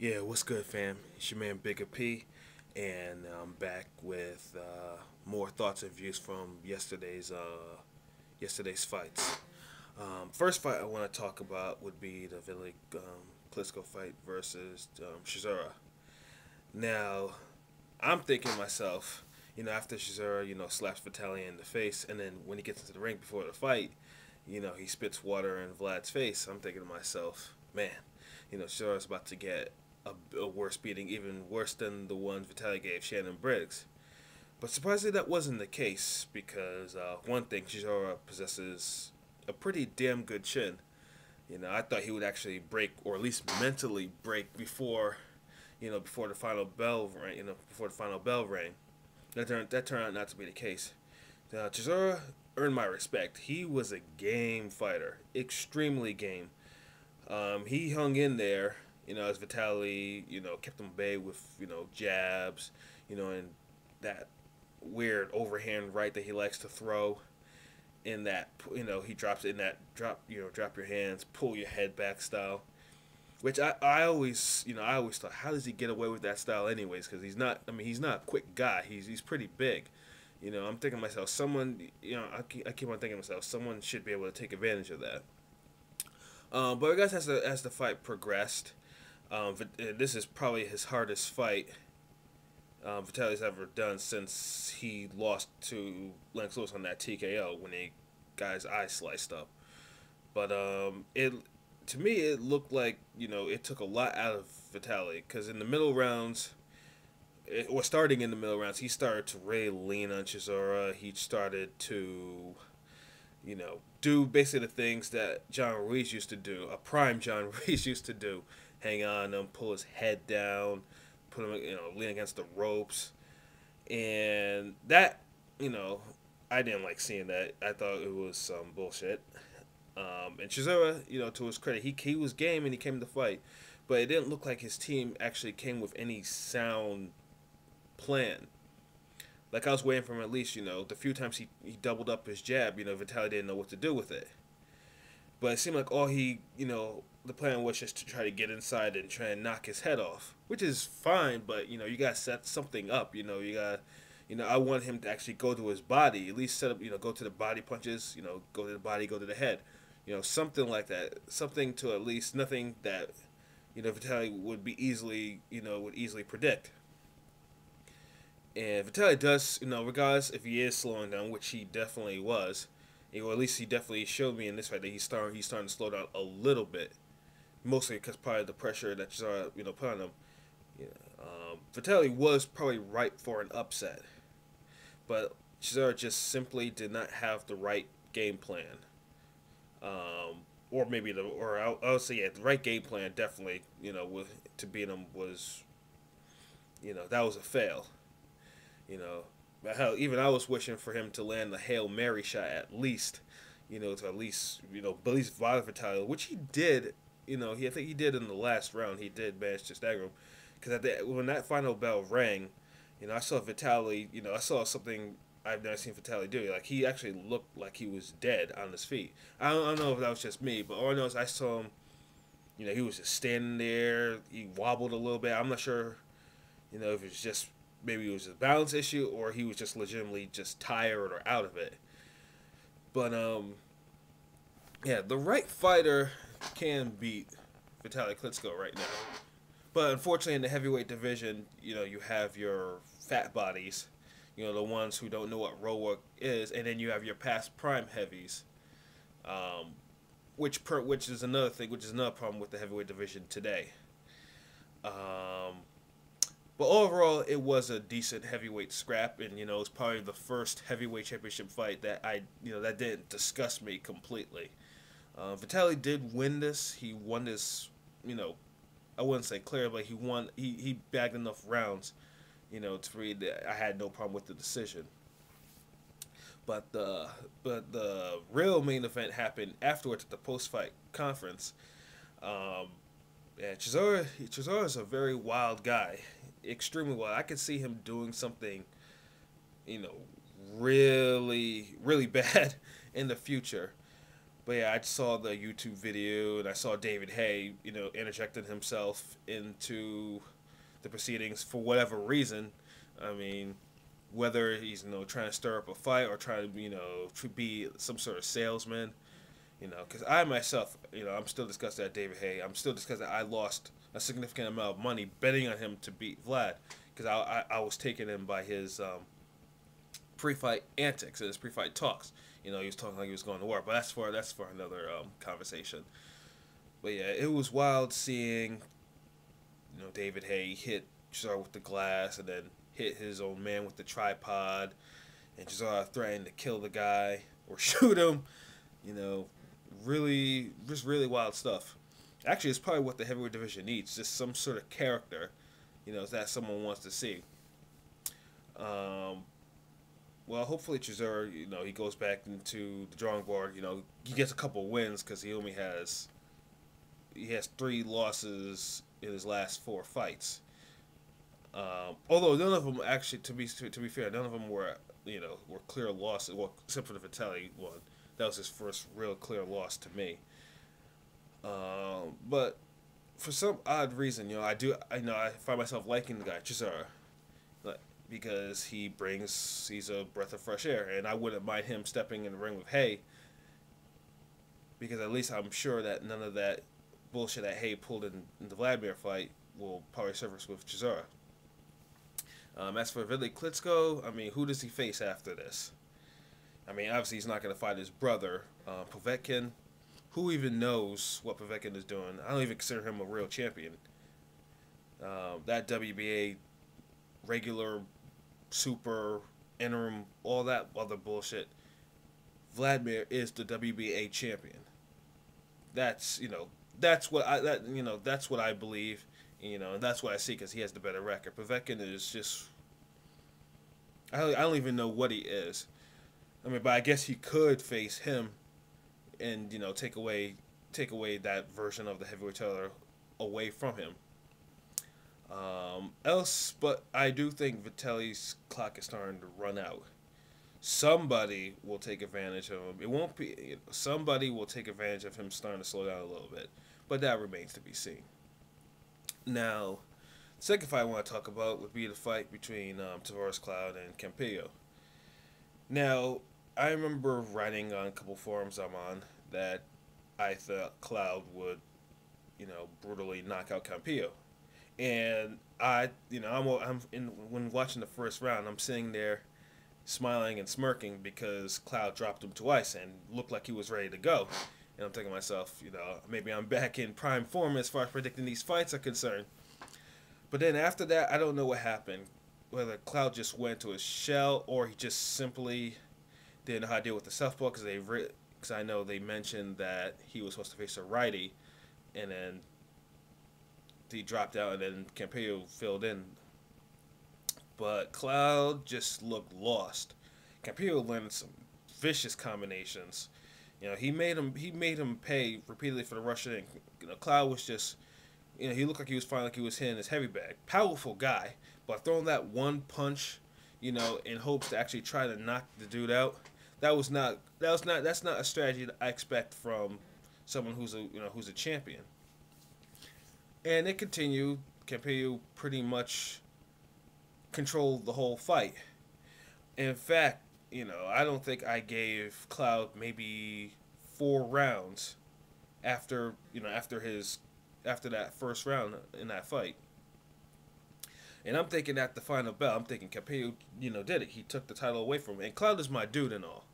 Yeah, what's good, fam? It's your man Bigga P, and I'm back with more thoughts and views from yesterday's fights. First fight I want to talk about would be the Klitschko fight versus Chisora. Now, I'm thinking to myself, after Chisora, slaps Vitaly in the face, and then when he gets into the ring before the fight, he spits water in Vlad's face. I'm thinking to myself, man, Chisora's about to get a worse beating, even worse than the one Vitaly gave Shannon Briggs. But surprisingly, that wasn't the case because one thing, Chisora possesses a pretty damn good chin. I thought he would actually break, or at least mentally break, before the final bell rang. Before the final bell rang. That turned out not to be the case. Chisora earned my respect. He was a game fighter, extremely game. He hung in there, as Vitaly, kept him bay with, jabs, and that weird overhand right that he likes to throw. In that, he drops in that drop your hands, pull your head back style. Which I always, I always thought, how does he get away with that style anyways? Because he's not, he's not a quick guy. He's pretty big. I'm thinking to myself, I keep on thinking to myself, someone should be able to take advantage of that. But I guess as the fight progressed, this is probably his hardest fight Vitaly's ever done since he lost to Lennox Lewis on that TKO when he got his eye sliced up. But it to me it looked like it took a lot out of Vitaly because in the middle rounds, or starting in the middle rounds, he started to really lean on Chisora. He started to do basically the things that John Ruiz used to do, a prime John Ruiz used to do. Hang on him, pull his head down, put him, lean against the ropes. And that, I didn't like seeing that. I thought it was some bullshit. And Chisora, to his credit, he was game and he came to fight. But it didn't look like his team actually came with any sound plan. Like I was waiting for him at least, the few times he doubled up his jab, Vitaly didn't know what to do with it. But it seemed like all the plan was just to try to get inside and try and knock his head off, which is fine. But you gotta set something up. You got, I want him to actually go to his body, at least set up, go to the body punches, go to the body, go to the head, something like that, something to at least nothing that, Vitaly would easily predict. And Vitaly does, regardless if he is slowing down, which he definitely was, or at least he definitely showed me in this fight that he's starting to slow down a little bit, mostly because probably the pressure that Chisora, put on him. Yeah. Vitaly was probably ripe for an upset, but Chisora just simply did not have the right game plan. Or maybe I would say, yeah, the right game plan definitely, to beat him was, that was a fail. You know, hell, even I was wishing for him to land the Hail Mary shot at least, to at least bother Vitaly, which he did. I think he did in the last round. He did manage to stagger him, because when that final bell rang, I saw Vitaly. I saw something I've never seen Vitaly do. Like he actually looked like he was dead on his feet. I don't know if that was just me, but all I know is I saw him. He was just standing there. He wobbled a little bit. I'm not sure. If it's just maybe it was a balance issue or he was just legitimately just tired or out of it. But yeah, the right fighter can beat Vitaly Klitschko right now. But unfortunately, in the heavyweight division, you have your fat bodies, the ones who don't know what road work is, and then you have your past prime heavies, which is another thing, which is another problem with the heavyweight division today. But overall, it was a decent heavyweight scrap, and it was probably the first heavyweight championship fight that that didn't disgust me completely. Vitaly did win this. He won this. I wouldn't say clear, but he won. He bagged enough rounds, to read that I had no problem with the decision. But the real main event happened afterwards at the post fight conference. Um, yeah, Chisora is a very wild guy, extremely wild. I could see him doing something, you know, really bad in the future. But yeah, I saw the YouTube video and I saw David Haye, interjected himself into the proceedings for whatever reason. I mean, whether he's trying to stir up a fight or trying to to be some sort of salesman. Because I myself, I'm still disgusted at David Haye. I'm still disgusted that I lost a significant amount of money betting on him to beat Vlad, because I was taking him by his pre-fight antics and his pre-fight talks. He was talking like he was going to war, but that's for another conversation. But yeah, it was wild seeing David Haye hit Chisora with the glass and then hit his own man with the tripod, and Chisora threatened to kill the guy or shoot him. Just really wild stuff. Actually, it's probably what the heavyweight division needs, just some sort of character, that someone wants to see. Well, hopefully Chisora, he goes back into the drawing board. He gets a couple wins because he has 3 losses in his last 4 fights. Although none of them actually, to be fair, none of them were clear losses. Well, except for the Vitelli one, that was his first real clear loss to me. But for some odd reason, I find myself liking the guy Chisora, because he's a breath of fresh air, and I wouldn't mind him stepping in the ring with Haye, because at least I'm sure that none of that bullshit that Haye pulled in the Vladimir fight will probably surface with Chisora. As for Vili Klitschko, I mean, who does he face after this? I mean, obviously he's not going to fight his brother, Povetkin. Who even knows what Povetkin is doing? I don't even consider him a real champion. That WBA regular, super, interim, all that other bullshit. Vladimir is the WBA champion. That's what I believe, and that's what I see, because he has the better record. Povetkin is just, I don't even know what he is. I mean, but I guess he could face him, and take away that version of the heavyweight title away from him. But I do think Vitelli's clock is starting to run out. Somebody will take advantage of him. It won't be somebody will take advantage of him starting to slow down a little bit, but that remains to be seen. Now, the second fight I want to talk about would be the fight between Tavares Cloud and Campillo. Now, I remember writing on a couple forums I'm on that I thought Cloud would, brutally knock out Campillo. And when watching the first round, I'm sitting there smiling and smirking because Cloud dropped him twice and looked like he was ready to go. And I'm thinking to myself, maybe I'm back in prime form as far as predicting these fights are concerned. But then after that, I don't know what happened. Whether Cloud just went to his shell or he just simply didn't know how to deal with the southpaw, because I know they mentioned that he was supposed to face a righty, and then he dropped out, and then Campillo filled in. But Cloud just looked lost. Campillo learned some vicious combinations. He made him pay repeatedly for the Russian. Cloud was just, he looked like he was fine, like he was hitting his heavy bag. Powerful guy, but throwing that one punch, in hopes to actually try to knock the dude out, that's not a strategy that I expect from someone who's a champion. And it continued. Campillo pretty much controlled the whole fight. In fact, I don't think I gave Cloud maybe 4 rounds after that first round in that fight. And I'm thinking at the final bell, I'm thinking Campillo, did it. He took the title away from him. And Cloud is my dude and all.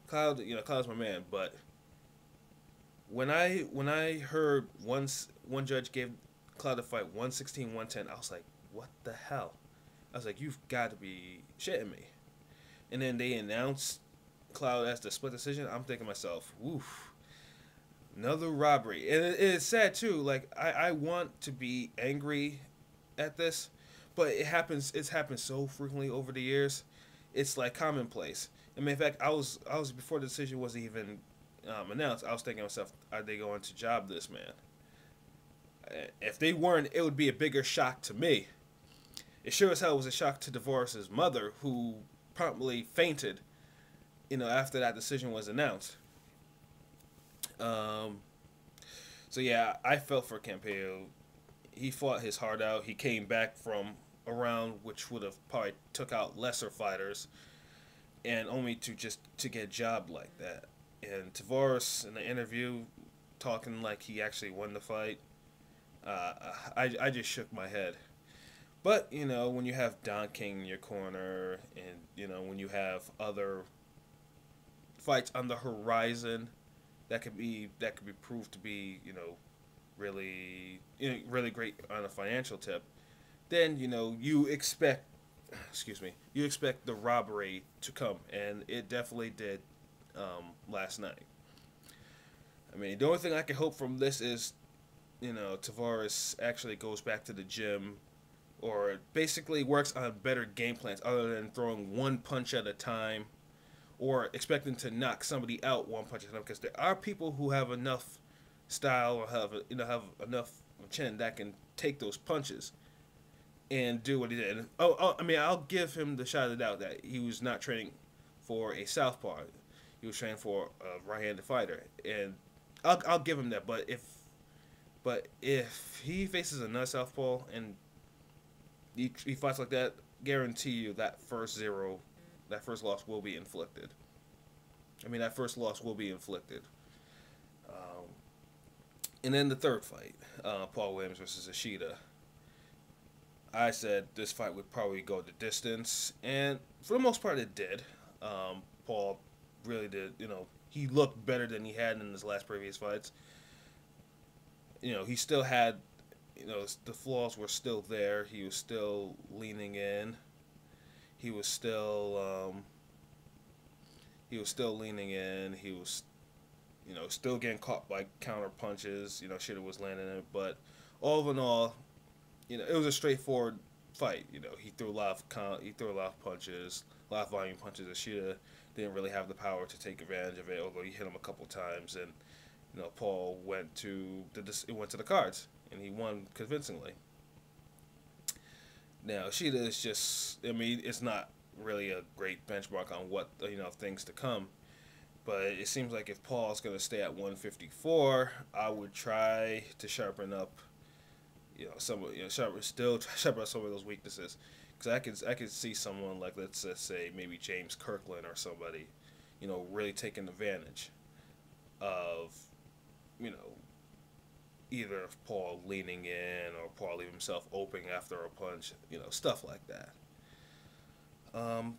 Cloud's my man. But when I heard one judge gave Cloud a fight 116-110, I was like, what the hell? I was like, you've got to be shitting me. And then they announced Cloud as the split decision. I'm thinking to myself, woof, another robbery. And it's sad too. Like I want to be angry at this, but it's happened so frequently over the years. It's like commonplace. I mean, in fact, I was before the decision was even announced. I was thinking to myself, are they going to job this man? If they weren't, it would be a bigger shock to me. It sure as hell was a shock to Tavares' mother, who promptly fainted, after that decision was announced. Um, so yeah, I felt for Campillo. He fought his heart out. He came back from a round which would have probably took out lesser fighters, and only to get jobbed like that. And Tavares in the interview talking like he actually won the fight. Uh, I just shook my head. But when you have Don King in your corner, and when you have other fights on the horizon that could be proved to be really really great on a financial tip, then you expect you expect the robbery to come, and it definitely did last night. I mean, the only thing I can hope from this is Tavares actually goes back to the gym or basically works on better game plans other than throwing one punch at a time or expecting to knock somebody out one punch at a time, because there are people who have enough style or have enough chin that can take those punches and do what he did. And, I mean, I'll give him the shot of the doubt that he was not training for a southpaw. He was training for a right-handed fighter, and I'll give him that. But if he faces another southpaw and he fights like that, guarantee you that first loss will be inflicted. I mean, that first loss will be inflicted. Um, and then the third fight, Paul Williams versus Ishida. I said this fight would probably go the distance, and for the most part, it did. Paul really did. He looked better than he had in his last previous fights. He still had, the flaws were still there. He was still leaning in. He was still, leaning in. He was, still getting caught by counter punches. Shit was landing in it, but all in all, it was a straightforward fight. He threw a lot of punches, a lot of volume punches. Ishida didn't really have the power to take advantage of it, although he hit him a couple times, and Paul went to the cards, and he won convincingly. Now Ishida is just, I mean, it's not really a great benchmark on what things to come. But it seems like if Paul's gonna stay at 154, I would try to sharpen up sharpen up some of those weaknesses, because I could see someone like, let's just say maybe James Kirkland or somebody, really taking advantage of either Paul leaning in or Paul leaving himself open after a punch, stuff like that.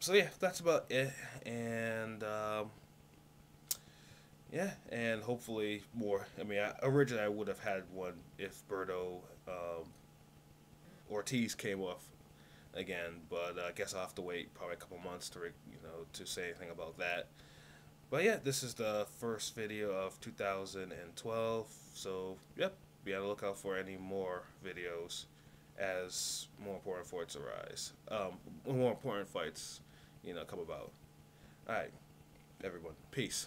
So yeah, that's about it, and yeah, and hopefully more. I mean, originally I would have had one if Berto Ortiz came off again, but I guess I'll have to wait probably a couple months to say anything about that. But yeah, this is the first video of 2012, so yep, be on the lookout for any more videos as more important fights arise. More important fights, come about. All right, everyone, peace.